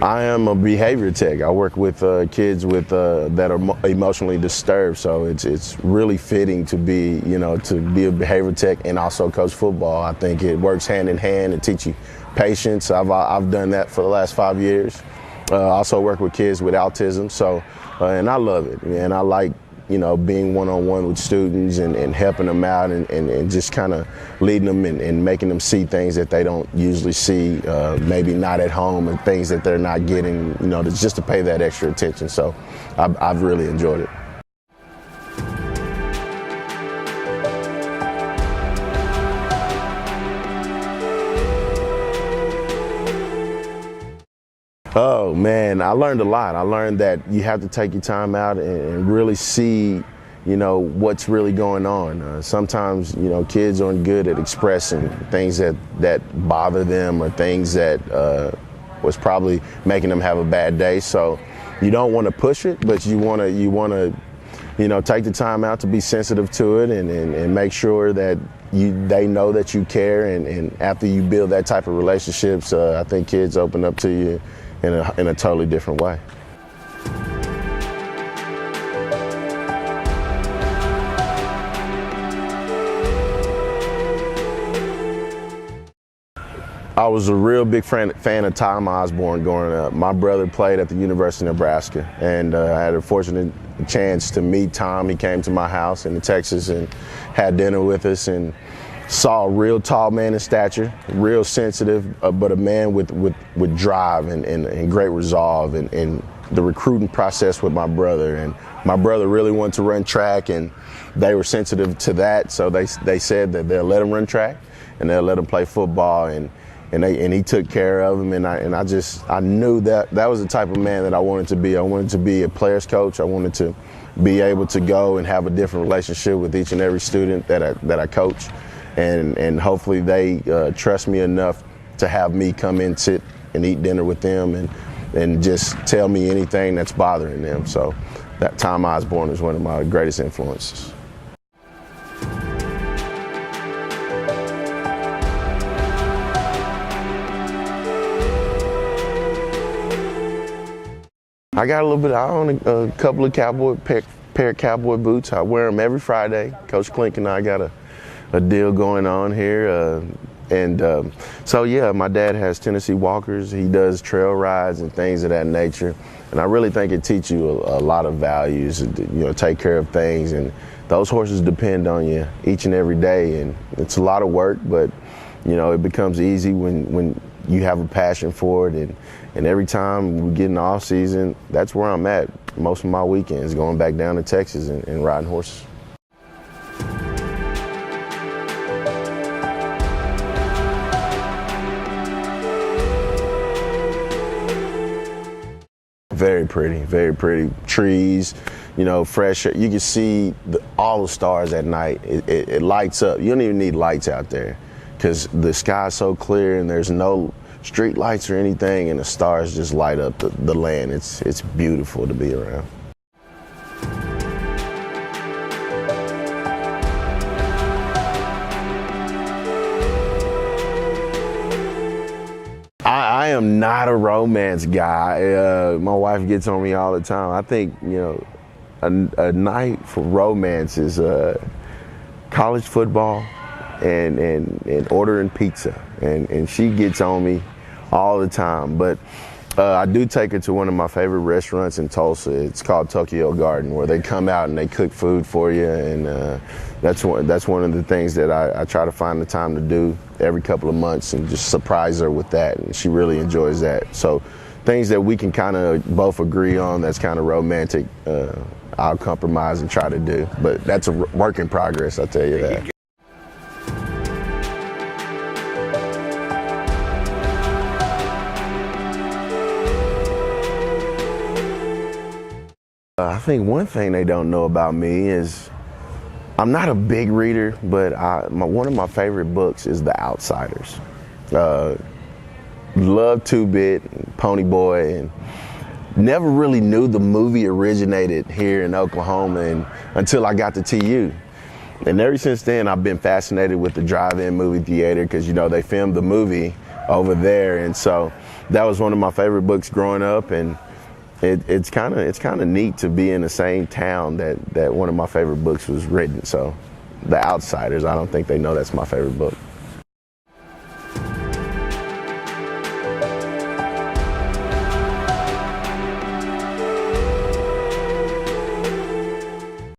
I am a behavior tech. I work with kids with that are emotionally disturbed. So it's really fitting to be a behavior tech and also coach football. I think it works hand in hand and teach you patience. I've done that for the last 5 years. I also work with kids with autism. So and I love it, and I like being one-on-one with students and helping them out and just kind of leading them and making them see things that they don't usually see, maybe not at home, and things that they're not getting, just to pay that extra attention. So I've really enjoyed it. Oh man, I learned a lot. I learned that you have to take your time out and really see, what's really going on. Sometimes, kids aren't good at expressing things that bother them or things that was probably making them have a bad day. So you don't want to push it, but you want to take the time out to be sensitive to it and make sure that they know that you care. And after you build that type of relationships, I think kids open up to you in a totally different way. I was a real big fan of Tom Osborne growing up. My brother played at the University of Nebraska, and I had a fortunate chance to meet Tom. He came to my house in Texas and had dinner with us, and saw a real tall man in stature, real sensitive, but a man with drive and great resolve, and the recruiting process with my brother. And my brother really wanted to run track, and they were sensitive to that, so they said that they'll let him run track and they'll let him play football, and he took care of him, and I knew that was the type of man that I wanted to be. I wanted to be a player's coach. I wanted to be able to go and have a different relationship with each and every student that I coach. And hopefully they trust me enough to have me come in, sit and eat dinner with them and just tell me anything that's bothering them. So that Tom Osborne is one of my greatest influences. I own a couple of pair of cowboy boots. I wear them every Friday. Coach Klink and I got a deal going on here, so yeah, my dad has Tennessee Walkers. He does trail rides and things of that nature, and I really think it teaches you a lot of values. Take care of things, and those horses depend on you each and every day, and it's a lot of work, but it becomes easy when you have a passion for it, and every time we get in the off season, that's where I'm at most of my weekends, going back down to Texas and riding horses. Very pretty, very pretty. Trees, fresh. You can see all the stars at night. It lights up. You don't even need lights out there because the sky's so clear and there's no street lights or anything, and the stars just light up the land. It's beautiful to be around. I am not a romance guy. My wife gets on me all the time. I think, a night for romance is college football and ordering pizza. And she gets on me all the time. But I do take her to one of my favorite restaurants in Tulsa. It's called Tokyo Garden, where they come out and they cook food for you. And that's one of the things that I try to find the time to do every couple of months and just surprise her with that. And she really enjoys that. So things that we can kind of both agree on that's kind of romantic, I'll compromise and try to do. But that's a work in progress, I'll tell you that. I think one thing they don't know about me is I'm not a big reader, but one of my favorite books is The Outsiders. Love Two-Bit, Pony Boy, and never really knew the movie originated here in Oklahoma until I got to TU. And ever since then, I've been fascinated with the drive-in movie theater because, they filmed the movie over there. And so that was one of my favorite books growing up, and it's kind of neat to be in the same town that one of my favorite books was written. So The Outsiders, I don't think they know that's my favorite book.